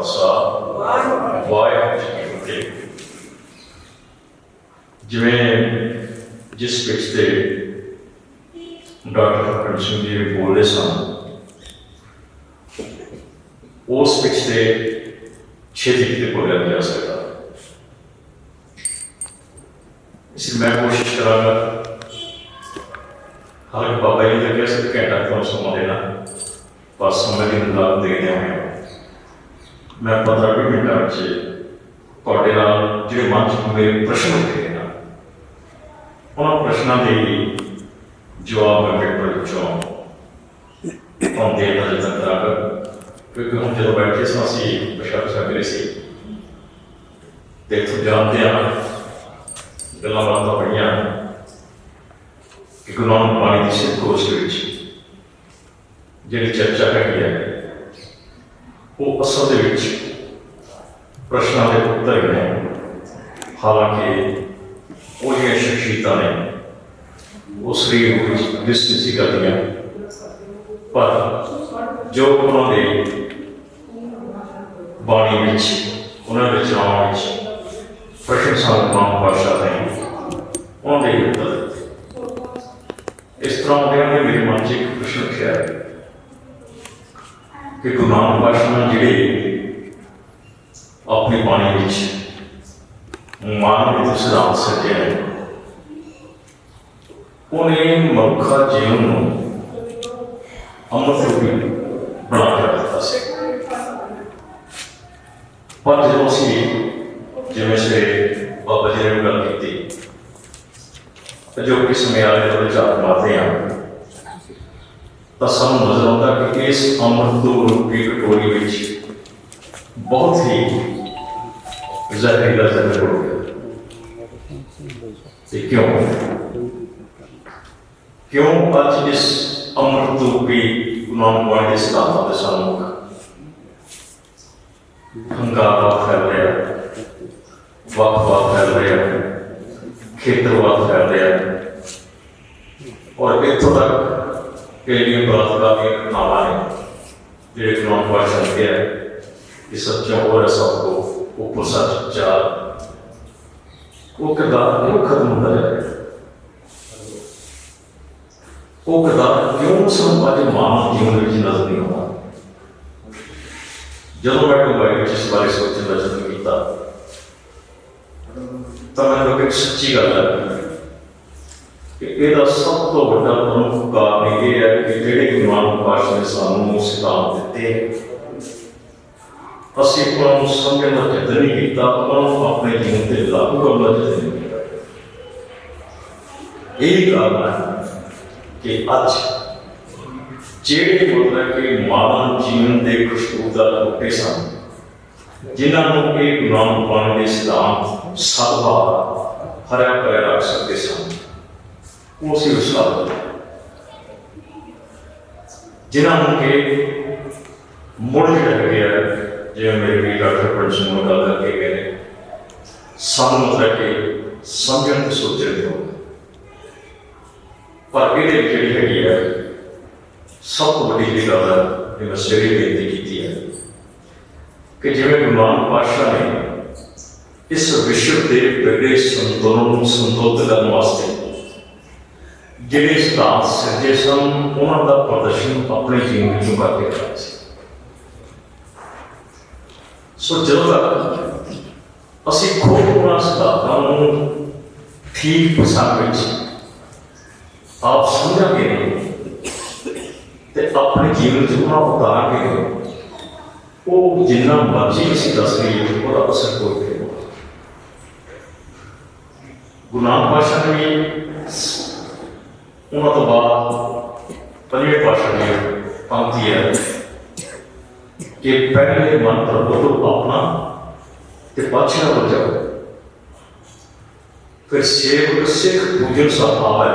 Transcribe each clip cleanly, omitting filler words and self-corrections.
खालसा वाहिगुरू जी की फतेह। जिवें जिस पिच से डॉक्टर हरभजन सिंह जी बोलते सन, उस पिच से छेती किते बोलिया नहीं जा सकता। इसलिए मैं कोशिश करांगा, हालांकि बाबा जी ने कहा कि घंटा तो समा देना, पर समय की लाभ दे दिया मैं 15-20 मिनटों में तुहाडे नाल जिहड़े मन च मेरे प्रश्न होते हैं ना, उन्होंने प्रश्नों के जवाब मैं पेपर विचों तुहानूं देण दा यतन करांगा। क्योंकि हम जो बैठे सां असीं पेशा करे सी ते इत्थों जानते हैं गल्लां बातां पईयां कि गुरु नानक पाणी दी सिद्ध कोश विच जिहड़ी चर्चा हैगी है वो असल दे विच प्रश्नों के उत्तर ही ने। हालांकि वो जिहड़ियां शख्सियतां ने वो शरीर रूप विच दिस नहीं करदियां, पर जो उन्होंने बाणी विच उन्होंने रचनावां विच प्रश्न साल नाम पातशाह ने उन्होंने उत्तर दिते। इस तरह उन्होंने मेरे मन च एक प्रश्न उठा है कि गुरु नानक पातशाह ने जिहड़े अपनी बाणी विच मानव दे सिद्धांत सजे हैं, उन्हें मनुखा जीवन नूं अमृत रूपी बना के रखता है। पर जो असी जिवें से बाबा जी ने गल की अजोके समय वाले को झात मारते हैं तो सानूं नजर आता कि इस अमृत रूपी कटोरी विच बहुत ही जहरीला जहर हो गया। क्यों क्यों अज इस अमृत रूपी नानक पाणी के सिद्धांतों के सामूहिक हंगामा फैल रहा, वक्फवाद फैल रहा, खेत्रवाद फैल रहा, और इतों तक कई बलात्कार दी घटनावां ने जिहड़े गुरु नानक पातशाह ने कहा कि सच्चा और सबको ऊपर सच चार वो किरदार क्यों खत्म होता जा रहा है। वो किरदार क्यों सानूं अज मानव जीवन में नजर नहीं आता। जब मैं मोबाइल इस बारे सोचने का यत्न किया तो मैंने एक सच्ची गल है कि इसका सब तो बड़ा प्रमुख कारण यह है कि जिहड़े गुरु नानक पातशाह ने सानूं सिद्धांत दिते असीं उन्होंने समझने का यत्न नहीं किया, उन्होंने अपने जीवन से लागू करने का यत्न नहीं किया। यही कारण है कि अज ਜਿਹੜੇ मतलब कि मानव जीवन के खुशबूदार बूटे सन, जिन्होंने ये गुरु नानक पाणी के सिद्धांत सदभा हरिया भरिया रख सकते सन, वो असीं विसरा दिते। जिन्होंने कि मुड़ जिहड़ा है जिवें मेरे भी डॉक्टर हरभजन सिंह गल करके गए सानूं मतलब कि समझण ते सोचण दी लोड़, पर इहदे विच जिहड़ी हैगी है सब तो बड़ी जी गल है जो मैं सवेरे बेनती की है कि जिवें गुरु नानक पातशाह ने इस विश्व के बिगड़े संतुलन को संतुलित करने वास्ते जिहड़े सिद्धांत सिरजे सन उन्हों का प्रदर्शन अपने जीवन में करके कराया। सो जदों तक असीं खुद उन्हां सिद्धांतां नूं ठीक पसंद विच आप समझांगे ते अपने जीवन से उन्होंने उतार के वो जिन्ना मर्जी असीं दस लईए उसका असर कोई नहीं होगा। गुरु नानक पातशाह ने भी उन्होंने तो बाद पंजवें पातशाह ने पंक्ति है कि पहले मंत्र बोलो अपना ते पातशाह हो जाओ, फिर सेवक सिख पूजन सब आवे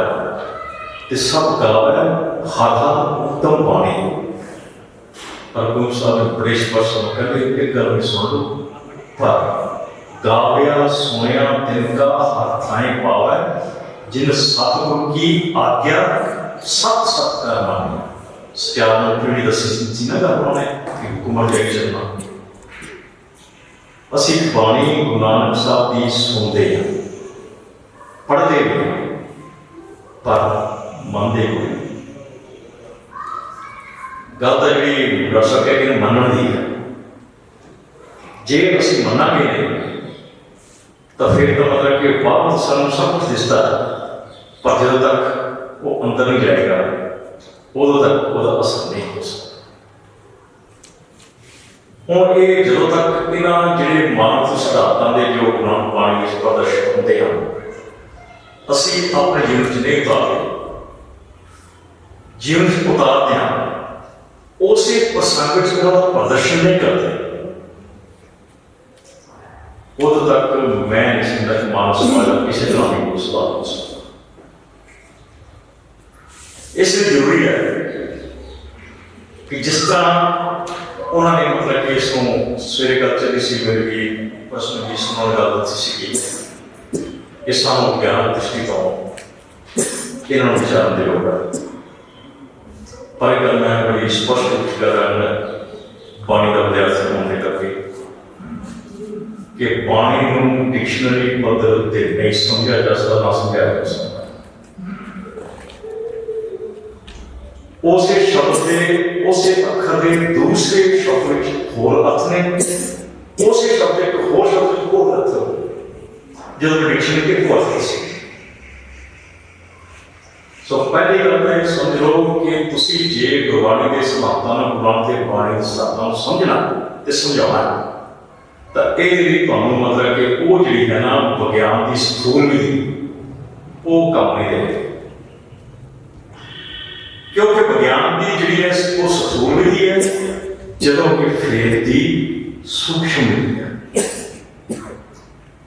ते सब गावे हाथा उत्तम बाणी। पर गुरु साहब ने बड़े स्पष्ट कहते एक गल में सुन लो, पर गावया सुनया तिनका हर थाएं पावे जिन सतगुरु की आज्ञा सत सत कर माने। सत्यानंद पीढ़ी दसी सी ना गल उन्होंने कि हुक्म जाई चलना ਅਸੀਂ ਬਾਣੀ ਗੁਰੂ ਨਾਨਕ ਸਾਹਿਬ ਦੀ ਸੁਣਦੇ ਹਾਂ, ਪੜ੍ਹਦੇ ਵੀ ਹਾਂ, ਪਰ ਮੰਨਦੇ ਕੋਈ ਨਹੀਂ। ਗੱਲ ਤਾਂ ਜਿਹੜੀ ਰਸਾ ਕਹਿ ਕੇ ਮੰਨਣ ਦੀ ਹੈ। ਜੇ ਅਸੀਂ ਮੰਨਾਂਗੇ ਨਹੀਂ ਤਾਂ ਫਿਰ ਤਾਂ ਮਤਲਬ ਕਿ ਬਾਹਰ ਸਾਨੂੰ ਸਭ ਕੁਝ ਦਿਸਦਾ ਹੈ, ਪਰ ਜਦੋਂ ਤੱਕ ਉਹ ਅੰਦਰ ਨਹੀਂ ਜਾਏਗਾ ਉਦੋਂ ਤੱਕ ਉਹਦਾ ਅਸਰ ਨਹੀਂ ਹੋ ਸਕਦਾ। ਹੁਣ ਇਹ ਜਦੋਂ ਤੱਕ ਇਹਨਾਂ ਜਿਹੜੇ ਮਾਨਸਿਕ ਸਿਧਾਂਤਾਂ ਦੇ ਜੋ ਗੁਨਾਹ ਬਾਣੀ ਵਿੱਚ ਪ੍ਰਦਰਸ਼ਿਤ ਹੁੰਦੇ ਹਨ, ਅਸੀਂ ਆਪਣੇ ਜੀਵਨ 'ਚ ਨਹੀਂ ਉਤਾਰਦੇ, ਜੀਵਨ 'ਚ ਉਤਾਰਦੇ ਹਾਂ, ਉਸੇ ਪ੍ਰਸੰਗ 'ਚ ਉਹਨਾਂ ਦਾ ਪ੍ਰਦਰਸ਼ਨ ਨਹੀਂ ਕਰਦੇ, ਉਦੋਂ ਤੱਕ ਮੈਂ ਨਹੀਂ ਸਮਝਦਾ ਕਿ ਮਾਨਵ ਸਮਾਜ ਦਾ ਕਿਸੇ ਤਰ੍ਹਾਂ ਵੀ ਕੋਈ ਸੁਧਾਰ ਹੋ ਸਕਦਾ। ਇਸ ਲਈ ਜ਼ਰੂਰੀ ਹੈ ਕਿ ਜਿਸ ਤਰ੍ਹਾਂ ਉਹਨਾਂ ਨੇ ਮਤਲਬ ਕਿ ਇਸ ਨੂੰ ਸਵੇਰੇ ਗੱਲ ਚੱਲੀ ਸੀ, ਮੇਰੇ ਵੀ ਪ੍ਰਸ਼ਨ ਵੀ ਸੁਣਾਉਣ ਗੱਲ ਦਿੱਤੀ ਸੀਗੀ, ਇਹ ਸਾਨੂੰ ਗਿਆਨ ਦ੍ਰਿਸ਼ਟੀ ਤੋਂ ਇਹਨਾਂ ਨੂੰ ਵਿਚਾਰਨ ਦੀ ਲੋੜ ਹੈ। ਪਰ ਇਹ ਗੱਲ ਮੈਂ ਬੜੀ ਸਪਸ਼ਟ ਰੂਪ 'ਚ ਕਰ ਰਿਹਾ ਬਾਣੀ ਦਾ ਵਿਦਿਆਰਥੀ ਹੋਣ ਦੇ ਕਰਕੇ ਕਿ ਬਾਣੀ ਨੂੰ ਡਿਕਸ਼ਨਰੀ ਪੱਧਰ ਤੇ ਨਹੀਂ ਸਮਝਿਆ ਜਾ ਸਕਦਾ, ਨਾ ਸਮਝਿਆ ਜਾ ਸਕਦਾ। ਉਸੇ ਸ਼ਬਦ ਦੇ, ਉਸੇ ਅੱਖਰ ਦੇ ਦੂਸਰੇ ਸ਼ਬਦ ਵਿੱਚ ਹੋਰ ਅਰਥ ਨੇ, ਉਸੇ ਸ਼ਬਦ ਇੱਕ ਹੋਰ ਸ਼ਬਦ ਵਿੱਚ ਹੋਰ ਅਰਥ, ਜਦੋਂ ਡਿਕਸ਼ਨਰੀ ਦੇ ਹੋਰ ਅਰਥ ਸੀ। ਸੋ ਪਹਿਲੀ ਗੱਲ ਤਾਂ ਇਹ ਸਮਝ ਲਓ ਕਿ ਤੁਸੀਂ ਜੇ ਗੁਰਬਾਣੀ ਦੇ ਸਿਧਾਂਤਾਂ ਨੂੰ, ਗੁਰਬਾਣੀ ਦੇ ਬਾਣੀ ਦੇ ਸਿਧਾਂਤਾਂ ਨੂੰ ਸਮਝਣਾ ਤੇ ਸਮਝਾਉਣਾ, ਤਾਂ ਇਹ ਜਿਹੜੀ ਤੁਹਾਨੂੰ ਮਤਲਬ ਕਿ ਉਹ ਜਿਹੜੀ ਹੈ ਨਾ ਵਿਗਿਆਨ ਦੀ ਸਥੂਲ ਵਿਧੀ, ਉਹ ਕੰਮ ਨਹੀਂ ਦੇਵੇ, ਕਿਉਂਕਿ ਵਿਗਿਆਨ ਦੀ ਜਿਹੜੀ ਹੈ ਉਹ ਸਥੂਲ ਵਿਧੀ ਹੈ, ਜਦੋਂ ਕਿ ਫੇਰ ਦੀ ਸੂਖਮ ਵਿਧੀ ਹੈ।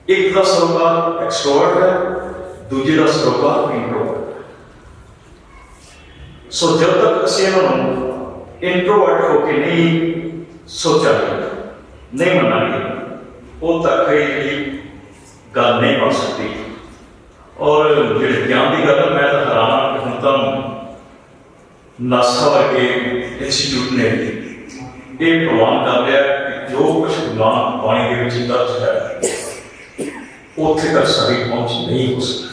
ਇੱਕ ਦਾ ਸਰੋਕਾਰ ਐਕਸਟਰੋਵਰਟ ਹੈ, ਦੂਜੇ ਦਾ ਸਰੋਕਾਰ ਇੰਟਰੋਵਰਟ। ਸੋ ਜਦ ਤੱਕ ਅਸੀਂ ਇਹਨਾਂ ਨੂੰ ਇੰਟਰੋਵਰਟ ਹੋ ਕੇ ਨਹੀਂ ਸੋਚਾਂਗੇ, ਨਹੀਂ ਮੰਨਾਂਗੇ, ਉਹ ਤੱਕ ਇਹ ਗੱਲ ਨਹੀਂ ਬਣ ਸਕਦੀ। ਔਰ ਜਿਹੜੇ ਗਿਆਨ ਦੀ ਗੱਲ ਹੈ, ਮੈਂ ਤਾਂ ਹੈਰਾਨ ਹਾਂ ਕਿ ਹੁਣ ਤਾਂ ਨਾਸਾ ਵਰਗੇ ਇੰਸਟੀਚਿਊਟ ਨੇ ਇਹ ਪ੍ਰਮਾਣ ਕਰ ਲਿਆ ਕਿ ਜੋ ਕੁਛ ਗੁਰਬਾਣੀ ਬਾਣੀ ਦੇ ਵਿੱਚ ਦਰਜ ਹੈ, ਉੱਥੇ ਤੱਕ ਸਾਡੀ ਪਹੁੰਚ ਨਹੀਂ ਹੋ ਸਕਦੀ।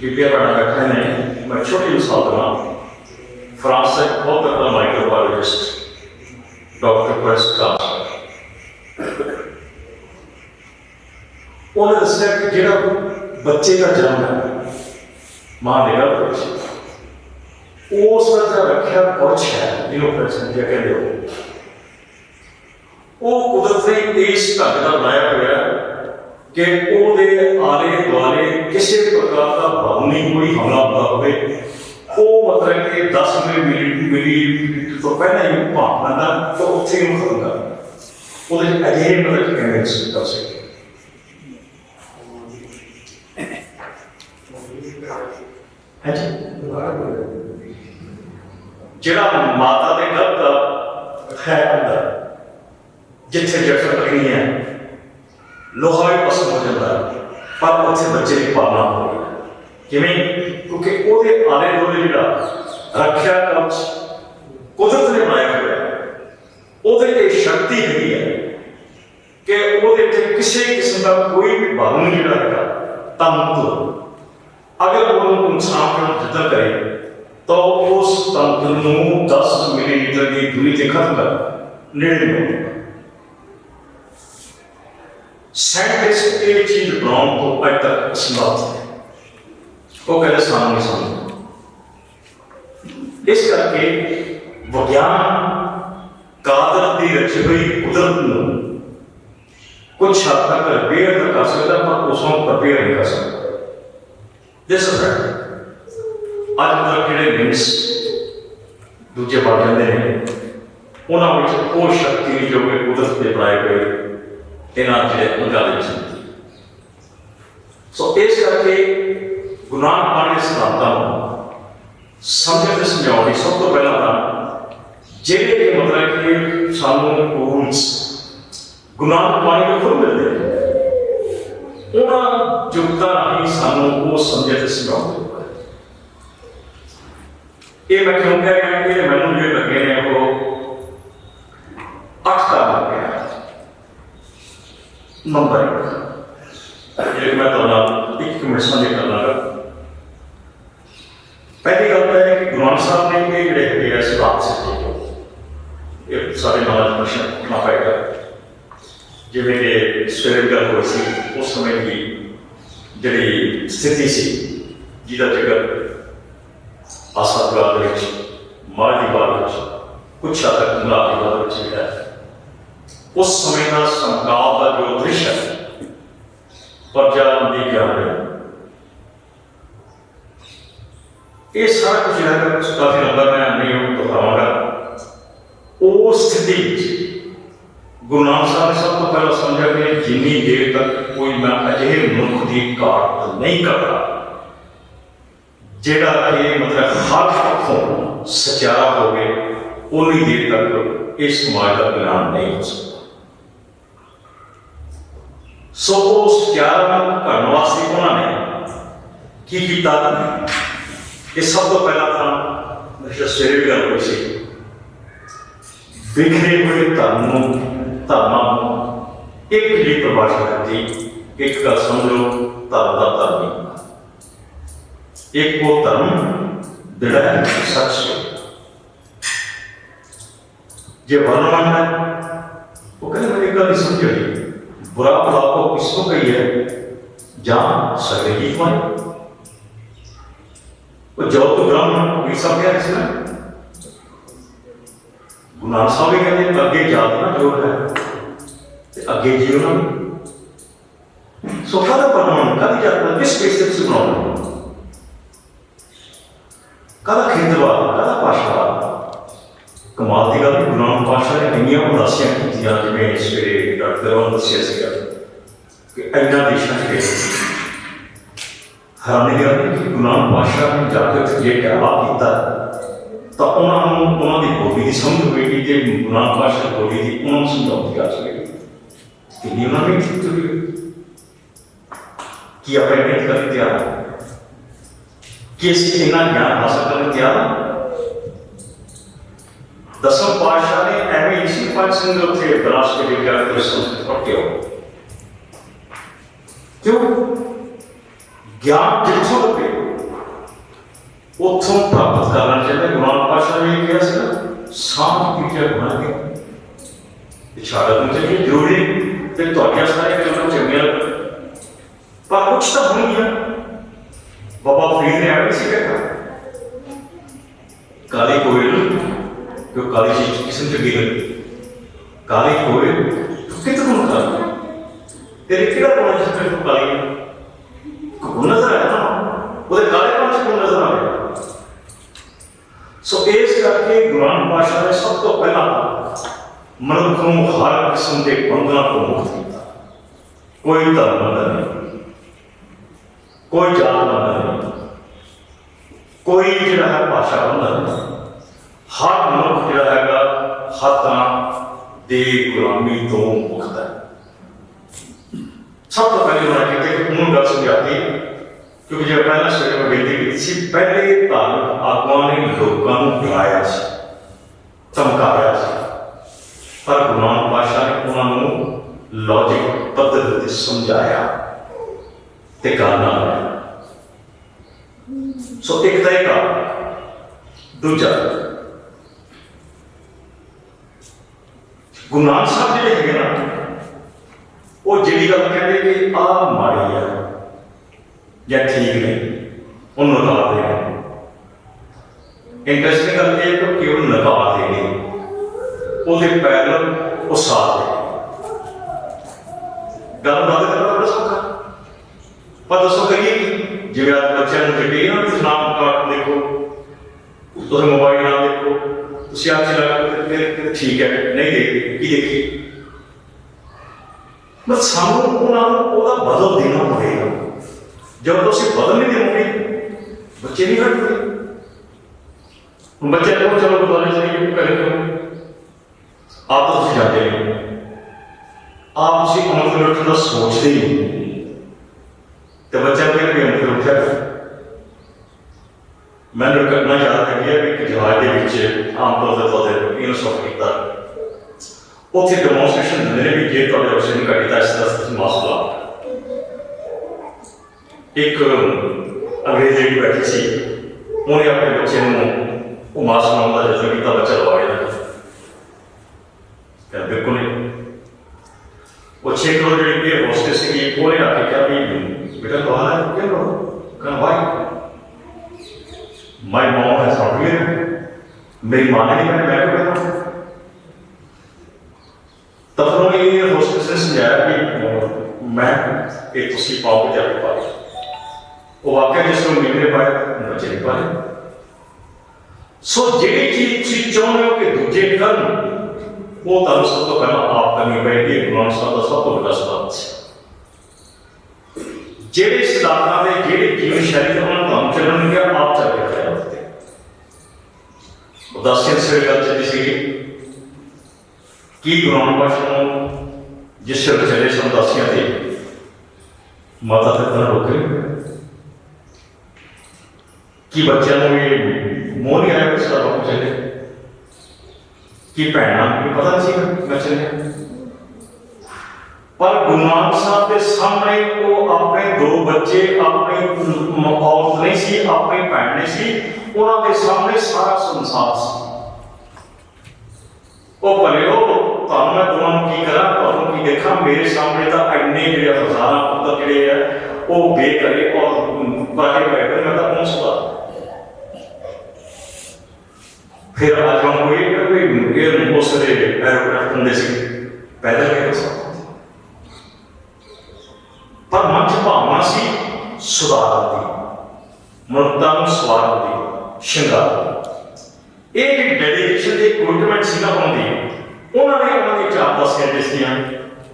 ਬੀਬੀਆ ਬੜਾ ਬੈਠੇ ਨੇ, ਮੈਂ ਛੋਟੀ ਮਿਸਾਲ ਦਵਾਂ। ਫਰਾਂਸ ਦਾ ਇੱਕ ਬਹੁਤ ਤਕੜਾ ਮਾਈਕਰੋਬਾਇਓਲੋਜਿਸਟ ਡਾਕਟਰ ਪ੍ਰੈਸਕਾਸ, ਉਹਨੇ ਦੱਸਿਆ ਕਿ ਜਿਹੜਾ ਬੱਚੇ ਦਾ ਜਨਮ ਹੈ ਮਾਂ ਦੇ ਗਰਭ ਵਿੱਚ, ਉਸ ਦਾ ਰੱਖਿਆ ਪੁਰਸ਼ ਹੈ, ਜਿਹਨੂੰ ਪ੍ਰੈਸਨਜੀਆ ਕਹਿੰਦੇ ਹੋ, ਉਹ ਕੁਦਰਤ ਨੇ ਇਸ ਢੰਗ ਦਾ ਬਣਾਇਆ ਹੋਇਆ ਕਿ ਉਹਦੇ ਆਲੇ ਦੁਆਲੇ ਕਿਸੇ ਪ੍ਰਕਾਰ ਦਾ ਬਾਹੂਨੀ ਕੋਈ ਹਮਲਾ ਹੁੰਦਾ ਹੋਵੇ, ਉਹ ਮਤਲਬ ਕਿ 10 ਮਿਲੀਲੀਟਰ ਤੋਂ ਪਹਿਲਾਂ ਹੀ ਭਾਪ ਲੈਂਦਾ ਤਾਂ ਉੱਥੇ ਹੀ ਖਤਮ ਕਰ ਦਿੰਦਾ। ਉਹਦੇ ਅਜਿਹੇ ਮਤਲਬ ਕਿ ਕਿਵੇਂ ਕਰ ਸਕਦੇ ਹੈ ਜੀ। ਜਿਹੜਾ ਮਾਤਾ ਦੇ ਗਰਭ ਦਾ ਹੈ ਅੰਦਰ, ਜਿੱਥੇ ਜਠਰ ਲੱਗਣੀ ਹੈ, ਲੋਹਾ ਵੀ ਪਸੰਦ ਹੋ ਜਾਂਦਾ, ਪਰ ਉੱਥੇ ਬੱਚੇ ਦੀ ਪਾਲਣਾ ਹੋਵੇ ਕਿਵੇਂ? ਕਿਉਂਕਿ ਉਹਦੇ ਆਲੇ ਦੁਆਲੇ ਜਿਹੜਾ ਰੱਖਿਆ ਕਵਚ ਕੁਦਰਤ ਨੇ ਬਣਾਇਆ ਹੋਇਆ, ਉਹਦੇ ਤੇ ਸ਼ਕਤੀ ਹੈਗੀ ਹੈ ਕਿ ਉਹਦੇ ਤੇ ਕਿਸੇ ਕਿਸਮ ਦਾ ਕੋਈ ਵੀ ਬਾਹੂ ਜਿਹੜਾ ਹੈਗਾ ਤੰਤਰ, ਅਗਰ ਉਹਨੂੰ ਨੁਕਸਾਨ ਕਰਨ ਜਿੱਦਾਂ ਕਰੇ ਤਾਂ ਉਸ ਤੰਤਰ ਨੂੰ 10 ਮਿਲੀਲੀਟਰ ਦੀ ਦੂਰੀ ਤੇ ਖਤਮ ਕਰ ਨੇੜੇ ਨਹੀਂ। ਸਾਇੰਟਿਸਟ ਇਹ ਚੀਜ਼ ਬਣਾਉਣ ਤੋਂ ਅੱਜ ਤੱਕ ਅਸਮਰੱਥ ਹੈ, ਉਹ ਕਹਿੰਦੇ ਸਾਨੂੰ ਨਹੀਂ ਸਮਝਦਾ। ਇਸ ਕਰਕੇ ਵਿਗਿਆਨ ਕਾਦਰ ਦੀ ਰਚੀ ਹੋਈ ਕੁਦਰਤ ਨੂੰ ਕੁਛ ਹੱਦ ਤੱਕ ਰਿਪੇਅਰ ਤਾਂ ਕਰ ਸਕਦਾ, ਪਰ ਉਸ ਨੂੰ ਰਿਪੇਅਰ ਨਹੀਂ ਕਰ ਸਕਦਾ। This is right. ਅੱਜ ਤੱਕ ਜਿਹੜੇ ਲਿਮਸ ਦੂਜੇ ਬਣ ਜਾਂਦੇ ਨੇ, ਉਹਨਾਂ ਵਿੱਚ ਉਹ ਸ਼ਕਤੀ ਨਹੀਂ ਜੋ ਕਿ ਕੁਦਰਤ ਦੇ ਬਣਾਏ ਹੋਏ ਇਹਨਾਂ ਜਿਹੜੇ ਅੰਗਾਂ ਦੇ ਵਿੱਚ ਹੁੰਦੀ। ਸੋ ਇਸ ਕਰਕੇ ਗੁਰੂ ਨਾਨਕ ਬਾਣੀ ਦੇ ਸਿਧਾਂਤਾਂ ਨੂੰ ਸਮਝਣ ਤੇ ਸਮਝਾਉਣ ਲਈ ਸਭ ਤੋਂ ਪਹਿਲਾਂ ਤਾਂ ਜਿਹੜੇ ਕਿ ਮਤਲਬ ਕਿ ਸਾਨੂੰ ਰੂਲਸ ਗੁਰੂ ਨਾਨਕ ਬਾਣੀ ਤੋਂ ਖੁਦ ਮਿਲਦੇ ਨੇ, ਉਹਨਾਂ ਜੁਗਤਾਂ ਰਾਹੀਂ ਸਾਨੂੰ ਉਹ ਸਮਝਣ ਤੇ ਸਮਝਾਉਣ ਦੀ ਲੋੜ ਹੈ। ਇਹ ਮੈਂ ਕਿਉਂ ਕਹਿ ਰਿਹਾ ਕਿ ਮੈਨੂੰ ਜਿਹੜੇ ਲੱਗੇ ਨੇ ਉਹ नंबर एक मैं तुहाडे एक मिनट साझे करना। पहली गल तो है कि गुरु नानक साहब ने ये जिहड़े हैगे आ सिद्धांत सिद्धांत ये सारे नॉलेज प्रश्न उठना पएगा। जिवें कि सवेरे गल होई सी उस समय की जिहड़ी स्थिति सी जिहदा जिक्र आसा दरबार दे विच माल दी बात विच कुछ हद तक मुलाब दी बात विच जिहड़ा उस समय का संकाल का जो दृश्य है प्रजा दी ज्ञान है ये सारा कुछ जो है काफी लंबा मैं नहीं दोहरावांगा। उस स्थिति गुरु नानक साहब ने सब तो पहला समझा कि जिन्नी देर तक कोई मैं अजिहे मनुख की घाट नहीं करता जेड़ा कि मतलब हर पक्षों सचारा हो गए उन्नी देर तक इस समाज का कल्याण नहीं हो सकता। सो उस सचारा करने वास्ते उन्होंने की किया कि सब तो पहला था सवेरे भी गल हुई सी बिखरे हुए धर्म एक जी परिभाषा दी। एक गल समझ लो धर्म का धर्म एक वो धर्म दृढ़ है सच है जे वर्णमान है वो कहते मेरी गल समझ बुरा भला को किसको कही है जहां सगे ही माने जो तो ब्राह्मण भी सब क्या इसमें गुरु नानक साहब भी कहते अगे जातना जो है अगे जीवना सो कदा परमाणु कदी जातना किस बेसिस से बनाना कदा खेतरवाद कदा भाषावाद कमाल की गल गुरु नानक पातशाह ने इंनियां उदासियां कीतियां जिवें सवेरे डॉक्टर ने दस्सिया सीगा कि इन्ना देशां च गए हैरानी की गल कि गुरु नानक पातशाह ने जाकर जे कहवा किया तो उन्होंने बोली की समझ होगी कि गुरु नानक पातशाह बोली की उन्होंने समझाने की आस होगी कि उन्होंने कि अपने मेहनत करने तैयार कि असं इन्ना ज्ञान हासिल करने तैयार। दसम पातशाह ने एवं इसी पांच सिंह उत्थे बनास के लिए क्या संस्कृत पढ़ते हो क्यों ज्ञान जिथों लगे उतों प्राप्त करना चाहिए। गुरु नानक पातशाह ने कहा सी शांत पीछे बना के इशारा करना चाहिए जरूरी फिर तो सारे गलों चंगिया पर कुछ तो होंगे। बाबा फरीद ने एवं से कहता काली कोयल जो काली चीज किस्म चंगी लगी काली कोयल कितने को तेरे केड़ा कोण जिसमें तू काली गुण नजर आया ना वो कालेपन से गुण नजर आ गया। सो इस करके गुरु नानक पातशाह ने सब तो पहला मनुख को हर किस्म के बंधनों को मुक्त किया। कोई धर्म बंधन नहीं कोई जात बंधन नहीं कोई जिहड़ा है भाषा बंधन नहीं हर मनुख जिहड़ा हैगा हर तरह दे गुलामी तो मुक्त है। सब तो पहले उन्होंने कहते कि उन्होंने गल समझाती क्योंकि जब पहला सवेरे में बेनती की पहले धार्मिक आत्मा ने लोगों को डराया धमकाया पर गुरु नानक पातशाह ने उन्होंने लॉजिक पद्धति समझाया ते करना है। सो एक तरीका दूजा गुरु नानक साहब जी है ना वो जी गल कहते कि आ माड़ी है या ठीक नहीं उन्होंने नकार देंगे। इंटरेस्टिंग गल ये तो केवल नकार देंगे वो पैरल वो साथ देंगे गल बंद करना बड़ा सौखा पर दसो करिए कि जिवें आप बच्चों को कहिए ना कि नाम कार्ड देखो तुम मोबाइल ना देखो तुम आप चला ठीक है नहीं देखते की देखिए बस सानू उन्होंने बदल देना पड़ेगा। जब तो बदल नहीं देंगे बच्चे नहीं हटते बच्चे को चलो गुरुद्वारे जाइए करें आप तो जाते नहीं आप अमृत उठने का सोचते ही नहीं तो बच्चा फिर भी अमृत उठा मैंने घटना याद है कि जहाज के आमतौर पर पौधे इन्होंने सफर किया ਉੱਥੇ ਡੈਮੋਨਸਟ੍ਰੇਸ਼ਨ ਦਿੰਦੇ ਨੇ ਵੀ ਜੇ ਤੁਹਾਡੇ ਬੱਚੇ ਨੂੰ ਘਟੀ ਤਾਂ ਇਸ ਤਰ੍ਹਾਂ ਤੁਸੀਂ ਮਾਸਕ ਲਾਓ। ਇੱਕ ਅੰਗਰੇਜ਼ ਜਿਹੜੀ ਬੈਠੀ ਸੀ ਉਹਨੇ ਆਪਣੇ ਬੱਚੇ ਨੂੰ ਉਹ ਮਾਸਕ ਲਾਉਣ ਦਾ ਯਤਨ ਕੀਤਾ, ਬੱਚਾ ਲਵਾਇਆ ਨਾ। ਕਹਿੰਦਾ ਬਿਲਕੁਲ ਨਹੀਂ। ਉਹ 6 ਕਰੋੜ ਜਿਹੜੀ ਇਹ ਹੋਸਟੇਸ ਸੀਗੀ ਉਹਨੇ ਆ ਕੇ ਕਿਹਾ ਵੀ ਬੇਟਾ ਲਵਾਣਾ ਹੈ ਕਿਉਂ ਲਵਾਓ? ਕਹਿੰਦਾ why my mom has not given, मेरी माँ ने नहीं, मैं क्यों कहता। तब फिर उन्होंने ये होस्टेस ने समझाया कि मैं एक उसकी पाँव पे जाके पाई, वो वाकई जिसको मिल नहीं पाए बचे नहीं पाए। सो ਜਿਹੜੀ ਚੀਜ਼ ਤੁਸੀਂ ਚਾਹੁੰਦੇ ਹੋ ਕਿ ਦੂਜੇ ਕਰਨ ਉਹ ਤੁਹਾਨੂੰ ਸਭ ਤੋਂ ਪਹਿਲਾਂ ਆਪ ਕਰਨੀ ਪਏਗੀ। ਗੁਰੂ ਨਾਨਕ ਸਾਹਿਬ ਦਾ ਸਭ ਤੋਂ ਵੱਡਾ ਸਿਧਾਂਤ ਸੀ। ਜਿਹੜੇ ਸਿਧਾਂਤਾਂ ਦੇ ਜਿਹੜੇ ਜੀਵਨ ਸ਼ੈਲੀ ਤੋਂ ਉਹਨਾਂ ਤੁਹਾਨੂੰ ਚੱਲਣਗੇ ਆਪ ਚੱਲ ਕੇ ਖੜੇ ਹੁੰਦੇ। ਉਦਾਸੀਆਂ ਸਵੇਰ ਗੱਲ ਚੱਲਦੀ ਸੀਗੀ ਕਿ ਗੁਰੂ ਨਾਨਕ ਪਾਤਸ਼ਾਹ ਨੂੰ ਜਿਸ ਵੇਲੇ ਚੱਲੇ ਸਨ ਉਦਾਸੀਆਂ ਤੇ ਮਾਤਾ ਪਿਤਾ ਨੂੰ ਰੋਕੇ ਕਿ ਬੱਚਿਆਂ ਨੂੰ ਇਹ ਮੋਹ ਨਹੀਂ ਆਇਆ ਕਿ ਸਾਡਾ ਬਾਪੂ ਚੱਲੇ, ਕਿ ਭੈਣਾਂ ਨੂੰ ਪਤਾ ਨਹੀਂ ਸੀ ਮੈਂ ਚੱਲਿਆ। ਪਰ ਗੁਰੂ ਨਾਨਕ ਸਾਹਿਬ ਦੇ ਸਾਹਮਣੇ ਉਹ ਆਪਣੇ 2 ਬੱਚੇ, ਆਪਣੀ ਔਰਤ ਨਹੀਂ ਸੀ, ਆਪਣੀ ਭੈਣ ਨਹੀਂ ਸੀ, ਉਹਨਾਂ ਦੇ ਸਾਹਮਣੇ ਸਾਰਾ ਸੰਸਾਰ ਸੀ। ਉਹ ਭਲੇ ਉਹ ਤੁਹਾਨੂੰ ਮੈਂ ਦੋਵਾਂ ਨੂੰ ਕੀ ਕਰਾਂ, ਤੁਹਾਨੂੰ ਕੀ ਦੇਖਾਂ, ਮੇਰੇ ਸਾਹਮਣੇ ਤਾਂ ਇੰਨੇ ਜਿਹੜੇ ਹਜ਼ਾਰਾਂ ਪੁੱਤਰ ਜਿਹੜੇ ਆ ਉਹ ਬੇਘਰੇ ਔਰ ਬਾਹਰ ਬੈਠੇ, ਮੈਂ ਤਾਂ ਪਹੁੰਚਦਾ। ਫਿਰ ਅੱਜ हम कोई ये उस एरोक्राफ्ट होंगे सी पैदल गए सब, पर मन च भावना सी सुधार दी, मनुष्यता ਨੂੰ ਸਵਾਰਨ ਦੀ, ਸ਼ਿੰਗਾਰ। ਇਹ ਜਿਹੜੀ ਡੈਡੀਕੇਸ਼ਨ ਦੀ ਕਮਿਟਮੈਂਟ ਸੀ ਨਾ ਹੁੰਦੀ, ਉਹਨਾਂ ਨੇ ਚਾਰ ਦਸਿਆ ਜਿਸਦੀਆਂ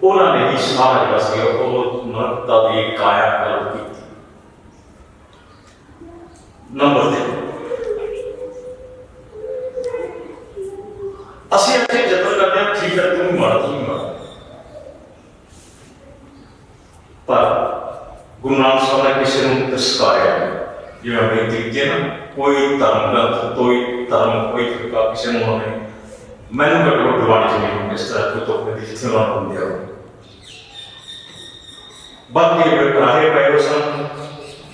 ਉਹਨਾਂ ਨੇ ਹੀ ਸਾਰਾ ਜਿਹੜਾ ਸੀ ਉਹ ਮਨੁੱਖਤਾ ਦੀ ਕਾਇਆ ਕਲਪ ਕੀਤੀ। ਨੰਬਰ 3 ਅਸੀਂ ਇੱਥੇ ਯਤਨ ਕਰਦੇ ਹਾਂ ਠੀਕ ਹੈ ਤੂੰ ਵੀ ਮਾੜਾ, ਤੂੰ ਵੀ ਮਾੜਾ, ਪਰ ਗੁਰੂ ਨਾਨਕ ਸਾਹਿਬ ਨੇ ਕਿਸੇ ਨੂੰ ਦਸਕਾਰਿਆ ਜਿਵੇਂ ਆਪਣੇ ਦਿੱਤੇ ਨਾ, ਕੋਈ ਧਰਮ ਗ੍ਰੰਥ, ਕੋਈ ਧਰਮ, ਕੋਈ ਫਿਰਕਾ ਕਿਸੇ ਨੂੰ ਉਹਨੇ ਮੈਨੂੰ ਘੱਟੋ ਘੱਟ ਦਿਵਾਣੀ ਚ ਨਹੀਂ ਇਸ ਤਰ੍ਹਾਂ ਕੋਈ ਤੋਹਫੇ ਦੀ ਜਿੱਥੇ ਉਹਨਾਂ ਨੂੰ ਦਿਆ ਹੋ। ਬਾਕੀ ਰਾਹੇ ਪਏ ਹੋ ਸਨ,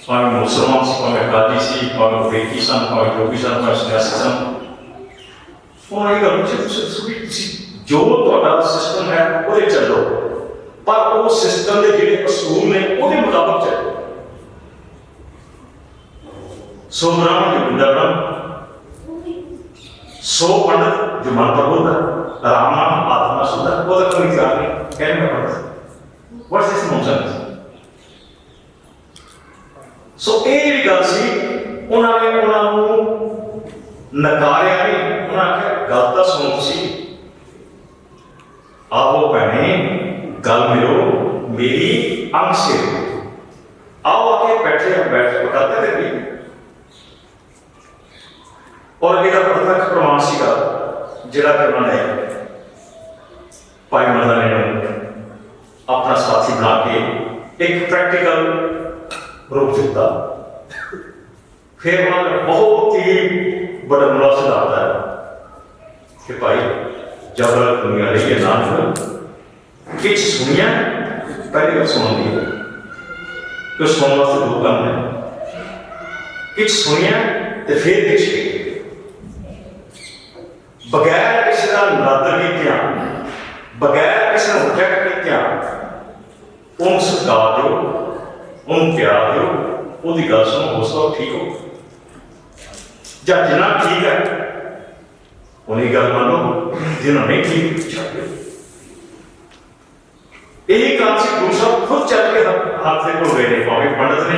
ਭਾਵੇਂ ਮੁਸਲਮਾਨ ਸੀ, ਭਾਵੇਂ ਕਾਦੀ ਸੀ, ਭਾਵੇਂ ਬੇਕੀ ਸਨ, ਭਾਵੇਂ ਜੋਗੀ ਸਨ, ਭਾਵੇਂ ਸੰਨਿਆਸੀ ਸਨ। ਉਹਨਾਂ ਇਹ ਗੱਲ ਜੋ ਤੁਹਾਡਾ ਸਿਸਟਮ ਹੈ ਉਹਦੇ ਚੱਲੋ, ਪਰ ਉਹ ਸਿਸਟਮ ਦੇ ਜਿਹੜੇ ਅਸੂਲ ਨੇ ਉਹਦੇ ਮੁਤਾਬਕ ਚੱਲੋ। ਸੋ ਬ੍ਰਾਹਮਣ ਜੋ ਬਿੰਦਾ ਬ੍ਰਹਮ, ਸੋ ਪੰਡਤ ਜੋ ਮਨ ਪ੍ਰਬੋਧ ਹੈ, ਰਾਮ ਨਾਮ ਆਤਮਾ ਸੁਧਾ, ਉਹਦਾ ਕੋਈ ਵਿਚਾਰ ਨਹੀਂ। ਕਹਿਣ ਦਾ ਪੰਡਤ ਵਾਟਸ ਦਿਸ ਨੌਨਸੈਂਸ। ਸੋ ਇਹ ਜਿਹੜੀ ਗੱਲ ਸੀ ਉਹਨਾਂ ਨੇ ਉਹਨਾਂ ਨੂੰ ਨਕਾਰਿਆ ਨਹੀਂ, ਉਹਨਾਂ ਆਖਿਆ ਗੱਲ ਤਾਂ ਸੁਣੋ ਤੁਸੀਂ, ਆਓ ਭੈਣੇ ਗੱਲ ਮਿਲੋ ਮੇਰੀ ਅੰਗ ਸੇ, आओ आके बैठे बैठ बताते थे भी। और ਇਹਦਾ ਪ੍ਰਤੱਖ ਪ੍ਰਮਾਣ ਸੀਗਾ ਜਿਹੜਾ ਕਿ ਉਹਨਾਂ ਨੇ ਭਾਈ ਮਰਦਾਨੇ ਨੂੰ ਆਪਣਾ ਸਾਥੀ ਬਣਾ ਕੇ ਇੱਕ ਪ੍ਰੈਕਟੀਕਲ ਰੂਪ ਦਿੱਤਾ। ਫਿਰ ਉਹਨਾਂ ਨੇ ਬਹੁਤ ਹੀ बड़ा मुनासिब आता है कि भाई जब दुनिया रही है नाम किच सुनिया पहले बार सुन दी कि सुनने वास्ते 2 काम है, किच सुनिया तो फिर किच बगैर किसी का नदर किया, बगैर किसी का रिजेक्ट किया, उन सत्कार दो, उन प्यार दो, उसकी गल सुनो, हौसला ठीक हो ਜਾਂ ਜਿੰਨਾ ਠੀਕ ਹੈ ਉਹਨੀ ਗੱਲ ਮੰਨੋ, ਜਿੰਨਾ ਨਹੀਂ ਠੀਕ ਛੱਡ ਦਿਓ। ਇਹੀ ਕੰਮ ਸੀ ਗੁਰੂ ਸਾਹਿਬ ਖੁਦ ਚੱਲ ਕੇ ਹੱਥ ਦੇ ਕੋਲ ਗਏ ਨੇ, ਭਾਵੇਂ ਪੰਡਤ ਨੇ,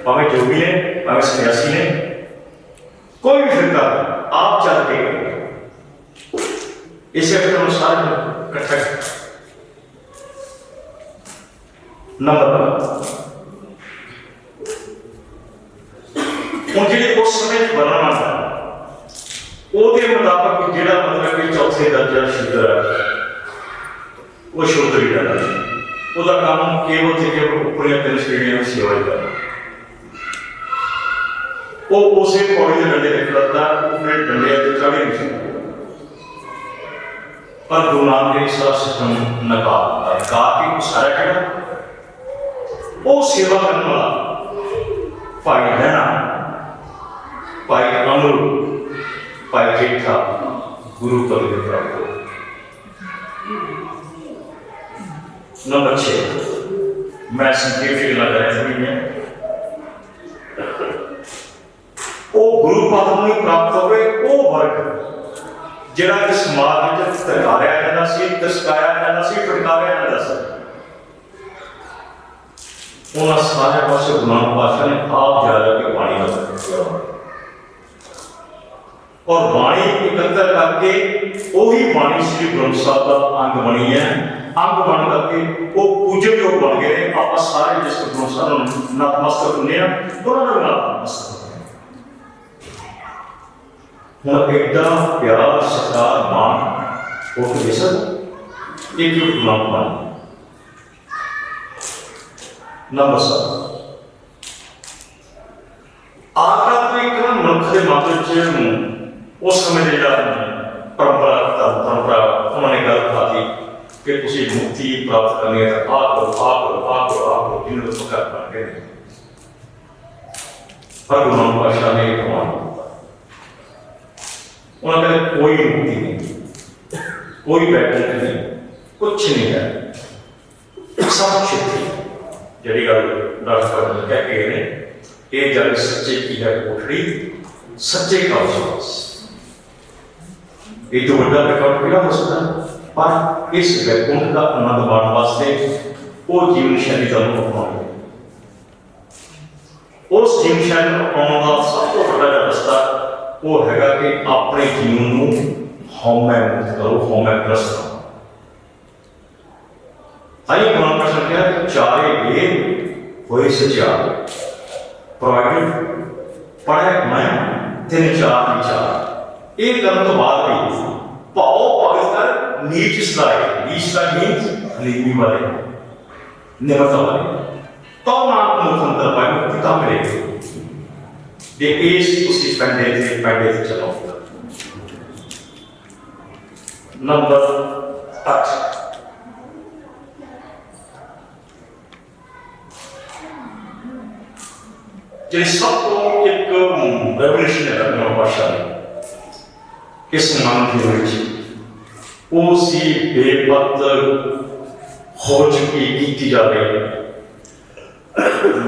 ਭਾਵੇਂ ਜੋਗੀ ਨੇ, ਭਾਵੇਂ ਸੰਨਿਆਸੀ ਨੇ, ਕੋਈ ਵੀ ਫਿਰਕਾ ਆਪ ਚੱਲ ਕੇ ਗਏ। ਇਸੇ ਕਰਕੇ ਉਹ ਸਾਰੇ ਇਕੱਠਾ ਕੀਤਾ। ਨੰਬਰ ਹੁਣ ਜਿਹੜੇ ਉਸ ਸਮੇਂ ਵਰਣਨ ਆਉਂਦਾ ਉਹਦੇ ਮੁਤਾਬਕ ਜਿਹੜਾ ਮਤਲਬ ਕਿ ਚੌਥੇ ਦਰਜਾ ਸ਼ੂਦਰ ਹੈ ਉਹ ਸ਼ੂਦਰ ਹੀ ਰਹਿੰਦਾ ਸੀ। ਉਹਦਾ ਕੰਮ ਕੇਵਲ ਤੇ ਕੇਵਲ ਉੱਪਰੀਆਂ 3 ਸ਼੍ਰੇਣੀਆਂ ਦੀ ਸੇਵਾ ਹੀ ਕਰਨਾ। ਉਹ ਉਸੇ ਪੌੜੀ ਦੇ ਡੰਡੇ ਤੇ ਖੜਦਾ, ਉਹਨੇ ਡੰਡਿਆਂ ਤੇ ਚੜ੍ਹੇ ਨਹੀਂ ਸੀ। पर गुरु नानक देव सारा सिस्टम नकार के सारा कहना वो सेवा करने वाला भाई रहना, भाई अमर, भाई जेठा गुरु पद प्राप्त। नंबर 6 मैं संक्षेप से गल कर है वो गुरु पद में प्राप्त हो वो वर्ग जिहड़ा कि समाज में धकारिया जाता सी, दसकाया जाता सी, फटकारिया जाता सी। उन्होंने सारे पास गुरु नानक पातशाह ने आप जाकर के पानी का और बाणी एकत्र करके वही बाणी श्री ग्रंथ साहब का अंग बनी है। अंग बन करके वो पूजन योग बन गए। आप सारे जिस ग्रंथ साहब नतमस्तक होने उन्होंने नतमस्तक हूँ एडा प्यार सत्कार मान हो सर एक गुलाम मान। नंबर 7 आध्यात्मिक मनुख के मात्र उस समय परंपरा उन्होंने गल खाती कि तुसी मुक्ति प्राप्त करनी है तो आ करो जिन्होंने तो कर पाएंगे। पर गुरु नानक पातशाह ने उन्होंने कोई मुक्ति नहीं, कोई बैठक नहीं, कुछ नहीं है, सब क्षेत्रीय जड़ी गल डॉक्टर कह के ने ये जग सच्चे की है कोठड़ी सच्चे का विश्वास ये तो बड़ा रिकॉर्ड किया हो सकता है। पर इस वैकुंठ का आनंद माणने वास्ते वो जीवन शैली का अपनाओ। उस जीवन शैली को अपनाने का सब तो बड़ा रास्ता वो हैगा कि अपने जीवन को हौमै मुक्त करो, हौमै ग्रस्त करो। आई गुरु प्रश्न किया कि चारे वेद होए सचार प्रोवाइडेड पढ़े मैं 3-4 विचार एक करने तो बाद भी भाव भगत कर नीच सदाए नीच का मीन्स नीवी वाले निमरता वाले तो नाम मुखंतर पाए मुक्ति का मिलेगी। ये एज उसी पंडे से चलो। नंबर 8 जी सब तो एक रेवोल्यूशन है अपने भाषा में इस मान की वो सी बेपत हो चुकी की जा रही है।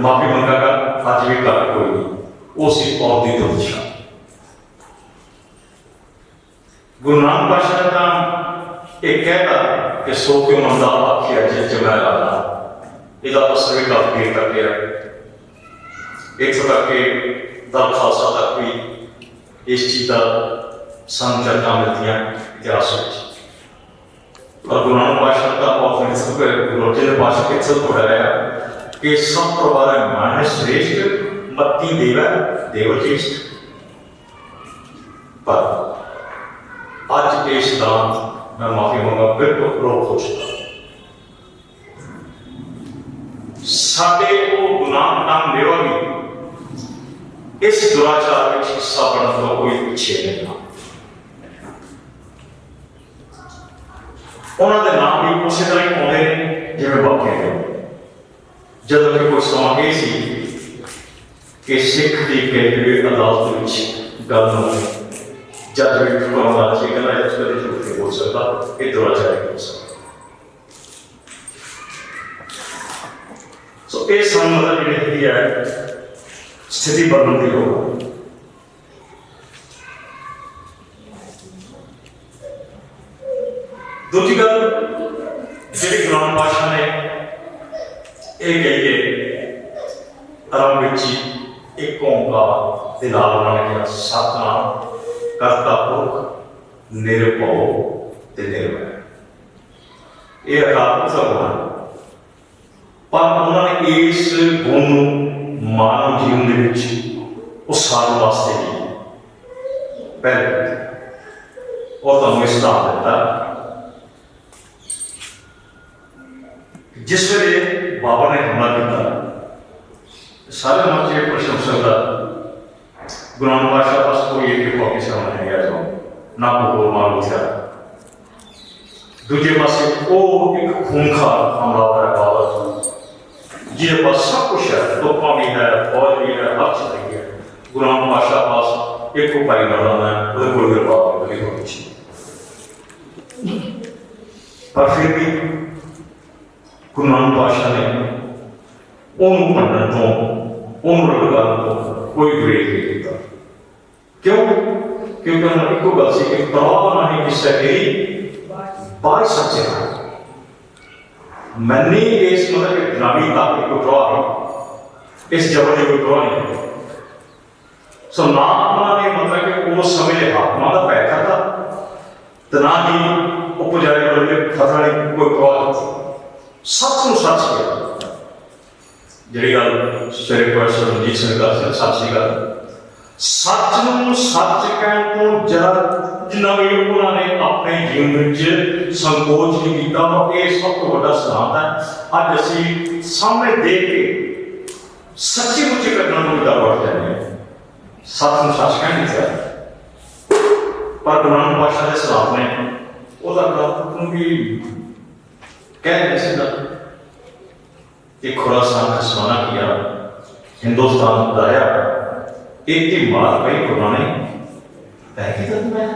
माफी मंगा का आज भी कर कोई वो सी और दी तो दिशा गुरु नानक पातशाह का नाम एक कहता कि सो क्यों मंदा आखिया जे जमा लाना इदा असर का पीर कर गया एक सौ के दर खालसा तक भी इस चीज का संचरता मिलती है इतिहास में। और गुरु नानक पातशाह का गुरुजी ने पातशाह के सब पढ़ा है कि सब प्रवार मान श्रेष्ठ मत्ती देवज्येष्ठ। पर आज के सिद्धांत मैं माफी मांगा बिल्कुल रोक हो चुका। साडे को गुनाह नाम लेवा भी इस दुराचार में हिस्सा बनने का कोई पीछे नहीं था। उन्होंने नाम भी उसी तरह ही आते हैं जिम्मे बाकी है। जब कि कोई समा यह सी कि सिख की कहते अदालत में गल जजमेंट करना चाहिए कहना जज कभी झूठ नहीं बोल सकता ये दुराचार नहीं हो सकता। सो ये मतलब जी है स्थिति बदलती हो। दूसरी गल जी गुरु नानक पातशाह ने यह कही आरंभ एक ओंकार के नाल उन्होंने कहा सतनाम करता पुरख निरभव ते निर्भय। यह अकाल भगवान पर उन्होंने इस गुण मानव जीवन के उसारन वास्ते भी पहले और तुम स्टाफ दिता जिस वे बाबा ने हमला किया सारे मर्चे प्रशंसा का गुरु नानक पातशाह पास कोई एक कॉपी से नहीं गया जो ना को मालूम था दूजे पासे वो एक खूंखार हमलावर है बाबा, जिसके पास सब कुछ है, तोहफा भी है, फौज भी है, हर चीज है। गुलाम बादशाह पास एक भाई मरदाना है, वो कोई बात नहीं होती, पर फिर भी गुलाम बादशाह ने उन्होंने बनने तो उन्होंने लगाने तो कोई ग्रेड नहीं किया। क्यों? क्योंकि उन्होंने एक गल सी कि परवाह नहीं किसी की बात सच्चे मैंने इस मतलब कि गुलामी का कोई परवाह नहीं, इस जबर की कोई परवाह नहीं। सो ना उन्होंने मतलब कि उस समय के हाकमां का पैसा था तो ना ही वो पुजारी वाले फतह की कोई परवाह नहीं, सच ਨੂੰ सच किया। ਜਿਹੜੀ ਗੱਲ ਸਵੇਰੇ ਪ੍ਰੋਫੈਸਰ ਰਣਜੀਤ ਸਿੰਘ ਦਾ ਸੱਚ ਸੀਗਾ, ਸੱਚ ਨੂੰ ਸੱਚ ਕਹਿਣ ਤੋਂ ਜਰਾ ਜਿੰਨਾ ਵੀ ਉਹਨਾਂ ਨੇ ਆਪਣੇ ਜੀਵਨ ਵਿੱਚ ਸੰਕੋਚ ਨਹੀਂ ਕੀਤਾ, ਇਹ ਸਭ ਤੋਂ ਵੱਡਾ ਸਿਧਾਂਤ ਹੈ। ਅੱਜ ਅਸੀਂ ਸਾਹਮਣੇ ਦੇਖ ਕੇ ਸੱਚੀ ਮੁੱਚੀ ਘਟਨਾ ਨੂੰ ਵਿਦਾ ਵੜ ਜਾਂਦੇ ਹਾਂ, ਸੱਚ ਨੂੰ ਸੱਚ ਕਹਿ ਨਹੀਂ ਸਕਦਾ। ਪਰ ਗੁਰੂ ਨਾਨਕ ਪਾਤਸ਼ਾਹ ਦੇ ਸਿਧਾਂਤ ਨੇ ਉਹਦਾ ਨੂੰ ਵੀ ਕਹਿ ਨਹੀਂ ਸਕਦਾ कि खुरासान का समाना किया, हिंदुस्तान उतारा, एक की मार गई पुराने हकीकत में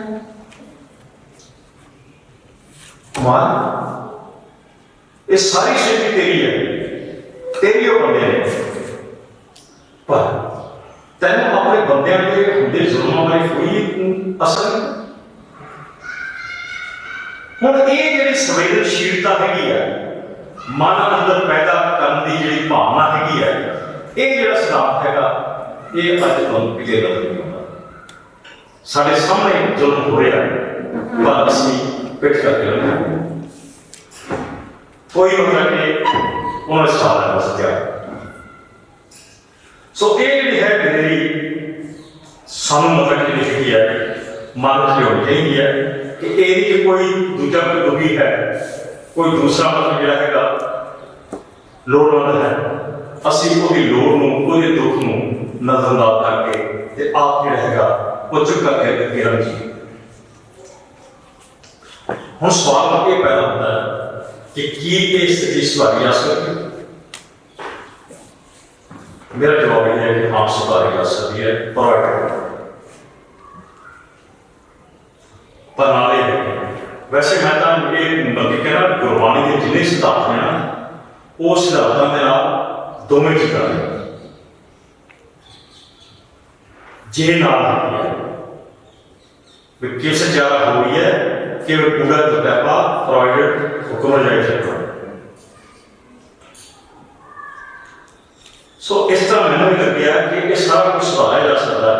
मार ये सारी शिल्पी तेरी है, तेरी और बंदे ने, पर तेन अपने बंदे के होंगे जुल्मां वाली कोई असर हुण ये जिहड़ी संवेदनशीलता हैगी है मन अंदर पैदा करने की जी भावना हैगी है, ये जो सिद्धांत हैगा ये अज तुहानूं किते नजर नहीं आता। साडे सामने जुल्म हो रहा है पर असीं पिठ करके रखते कोई मतलब कि उन्होंने सवाल है बस क्या। सो ये जी है दिलेरी सानूं मतलब कि हैगी है मन च होनी चाहिए है कि ये कोई दूजा कोई दुखी है, कोई दूसरा मतलब जिहड़ा हैगा लोड़वंद है, असीं उहदी लोड़ नूं उहदे दुख नूं नज़रअंदाज करके ते आप जिहड़ा हैगा वो चुप करके अगे रखीए। हुण सवाल ये पैदा होता है कि की ये स्थिति सुधारी जा सकती है? मेरा जवाब यह है कि हाँ सुधारी जा सकती है, पर नाले वैसे मैं तो ये बल्कि कहना गुरबाणी के जिन्ने सिद्धांत हैं ना वो सिद्धांतों के नाल दोवें चीज़ां ने जे नाल किस ज्यादा हो रही है कि पूरा तजर्बा प्रोवाइडेड हुक्म जाए चलता। सो इस तरह मैंने भी लगे कि ये सारा कुछ सुधारा जा सकता है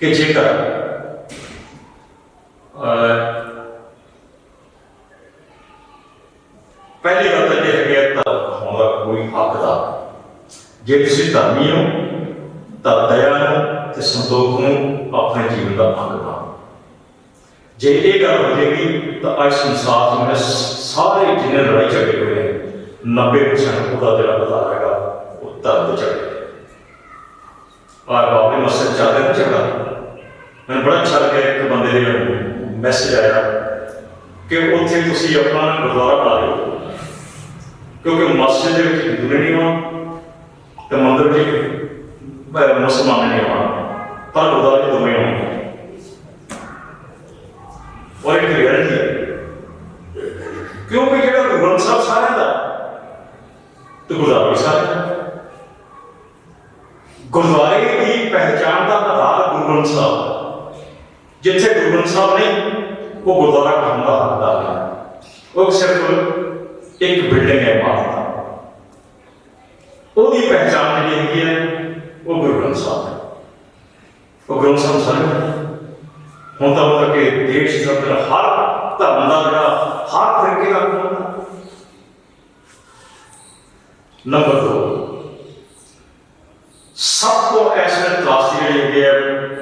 कि जेकर पहली गल तो यह है होगा कोई हकदार जे तुम धर्मी हो तो दया तो संतोख को अपने जीवन का अंग बना। जे ये गल हो जाएगी तो आज संसार में सारे जिन्हें लड़ाई झगड़े हुए हैं 90% का जो बता रहेगा वो धर्म झगड़े और बाबे मसले चलते ना झगड़ा। मैंने बड़ा अच्छा लगे एक बंदे मैसेज आया कि उत्थे तुसी अपना गुरुद्वारा बना लो क्योंकि मस्जिद हिंदू ने नहीं आना तो मंदिर में मुसलमान ने नहीं आना, पर गुरुद्वारे में दोवें आने और एक रियलिटी है क्योंकि जो गुरु ग्रंथ साहब सारे का तो गुरुद्वारा भी सारे का। गुरुद्वारे की पहचान का आधार गुरु ग्रंथ साहब, जिथे गुरु ग्रंथ साहब नहीं वो गुरुद्वारा कहने का हकदार है। वो सिर्फ एक बिल्डिंग है माता, उसकी पहचान जी है वो गुरु ग्रंथ साहब है। वो ग्रंथ साहब सारे हूँ तो मतलब कि देश अंदर हर धर्म का जो हर तरीके का होता। नंबर 2 सब तो ऐसे त्रासदी जी है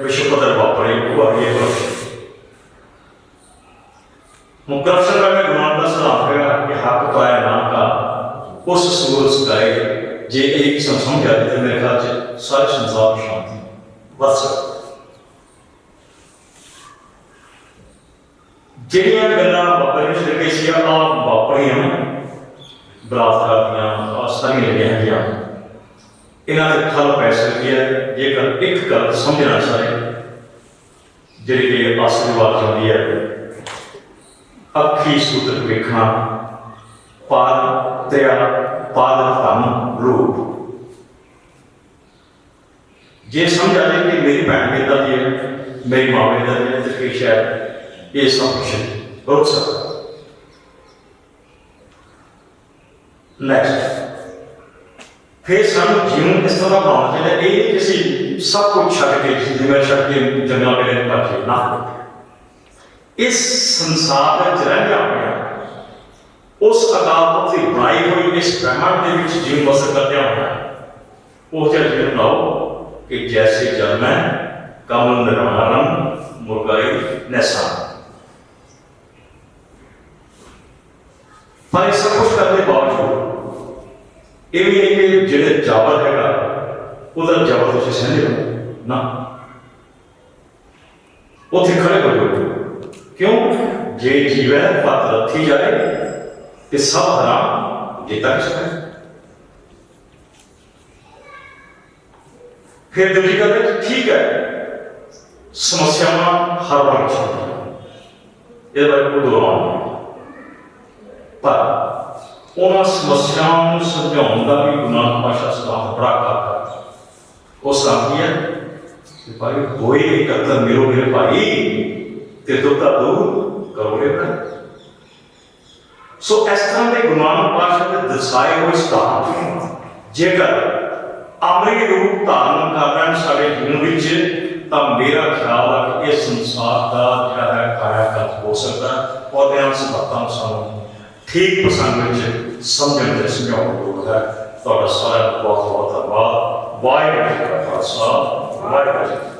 विश्व पद्धर वापरी वो आ गई है करप्शन। करप्शन का गुरु नानक का सिद्धांत है कि हक पाया नाम का उस सूरज गाए जे एक समझ आती है मेरे ख्याल से सारे संसार में शांति बस। ਜਿਹੜੀਆਂ ਗੱਲਾਂ ਵਾਪਰਨ ਲੱਗੇ ਸੀ ਆ ਵਾਪਰੀਆਂ ਬਲਾਤਕਾਰ ਦੀਆਂ ਆ ਸਾਰੀਆਂ ਜਿਹੜੀਆਂ ਹੈਗੀਆਂ ਇਹਨਾਂ ਦੇ ਖਲ ਪੈ ਸਕਦੀ ਹੈ ਜੇਕਰ ਇੱਕ ਗੱਲ ਸਮਝਣਾ ਚਾਹੇ ਜਿਹੜੀ ਕਿ ਆਸ਼ੀਰਵਾਦ ਹੁੰਦੀ ਹੈ ਅੱਖੀ ਸੂਤਰ ਵੇਖਣਾ ਪਾਦ ਤੇਰਾ ਪਾਦ ਧਨ ਰੂਪ ਜੇ ਸਮਝ ਆ ਜਾਏ ਕਿ ਮੇਰੀ ਭੈਣ ਕਿੱਦਾਂ ਦੀ ਹੈ ਮੇਰੀ ਮਾਂ ਕਿੱਦਾਂ ਦੀ ਹੈ ਤੇ ਫਿਰ ਸ਼ਾਇਦ ਇਹ ਸਭ ਕੁਛ ਰੁਕ ਸਕਦਾ। ਨੈਕਸਟ ਫਿਰ ਸਾਨੂੰ ਜੀਵਨ ਇਸ ਤਰ੍ਹਾਂ ਬਣਾਉਣਾ ਚਾਹੀਦਾ ਇਹ ਨਹੀਂ ਕਿ ਅਸੀਂ ਸਭ ਕੁਝ ਛੱਡ ਕੇ ਜਿਵੇਂ ਛੱਡ ਕੇ ਜੰਗਲਾਂ ਵੇਲੇ ਭੱਜੇ ਨਾ ਇਸ ਸੰਸਾਰ ਦੇ ਵਿੱਚ ਰਹਿੰਦੇ ਹੋਇਆ ਉਸ ਅਕਾਲ ਪੁਰਖ ਦੀ ਬਣਾਈ ਹੋਈ ਇਸ ਬ੍ਰਹਮੰਡ ਦੇ ਵਿੱਚ ਜੀਵਨ ਬਸਰ ਕਰਦੇ ਹੋਇਆ ਉਹ ਜਿਹਾ ਜੀਵਨ ਬਣਾਓ ਕਿ ਜੈਸੇ ਜਲ ਮੈਂ ਕਮਲ ਨਿਰਵਾਣਮ ਮੁਰਗਾਈ ਨੈਸਾ ਪਰ ਇਹ ਸਭ ਕੁਛ ਕਰਨ ਦੇ ਬਾਵਜੂਦ ਇਹ ਵੀ ਨਹੀਂ ਕਿ ਜਿਹੜੇ ਜਾਬਰ ਹੈਗਾ ਉਹਦਾ ਜਾਬਰ ਤੁਸੀਂ ਸਹਿੰਦੇ ਹੋ ਨਾ ਉੱਥੇ ਖੜੇ ਹੋ ਜਾਓ ਕਿਉਂ ਜੇ ਜੀਵੈ ਪਤ ਰੱਥੀ ਜਾਏ ਤੇ ਸਭ ਹਰਾਮ ਜੇ ਤੱਕ ਹੈ ਫਿਰ ਦੂਜੀ ਗੱਲ ਹੈ ਠੀਕ ਹੈ ਸਮੱਸਿਆਵਾਂ ਹਰ ਵਾਰ ਚੱਲਦੀਆਂ ਇਹਦੇ ਬਾਰੇ ਕੋਈ ਦੋਰਾਨ ਪਰ ਉਹਨਾਂ ਸਮੱਸਿਆਵਾਂ ਨੂੰ ਸਮਝਾਉਣ ਦਾ ਵੀ ਗੁਨਾਹ ਭਾਸ਼ਾ ਸਲਾਹ ਬੜਾ ਕਰਦਾ ਉਹ ਸਾਥੀ ਹੈ ਕਿ ਭਾਈ ਹੋਏ ਕਤਲ ਮਿਲੋ ਮੇਰੇ ਭਾਈ ਤੇ ਦੁੱਖਾ ਦੂਰ ਕਰੋਗੇ ਨਾ ਸੋ ਇਸ ਤਰ੍ਹਾਂ ਦੇ ਗੁਨਾਹ ਭਾਸ਼ਾ ਦੇ ਦਰਸਾਏ ਹੋਏ ਸਥਾਨ ਜੇਕਰ ਅਮਰੀ ਰੂਪ ਧਾਰਨ ਕਰ ਰਹੇ ਸਾਡੇ ਜੀਵਨ ਵਿੱਚ ਤਾਂ ਮੇਰਾ ਖਿਆਲ ਹੈ ਕਿ ਇਹ ਸੰਸਾਰ ਦਾ ਜਿਹੜਾ ਹੈ ਕਾਇਆ ਹੋ ਸਕਦਾ ਉਹਦੇ ਨਾਲ ਸੰਬੰਧਾਂ ਸਾਨੂੰ ਠੀਕ ਪਸੰਦ ਵਿੱਚ ਸਮਝਣ ਦੇ ਸਮਝਾਉਣ ਦੀ ਲੋੜ ਹੈ। ਤੁਹਾਡਾ ਸਾਰਿਆਂ ਦਾ ਬਹੁਤ ਬਹੁਤ ਧੰਨਵਾਦ। ਵਾਹਿਗੁਰੂ ਜੀ ਕਾ ਖਾਲਸਾ ਵਾਹਿਗੁਰੂ ਜੀ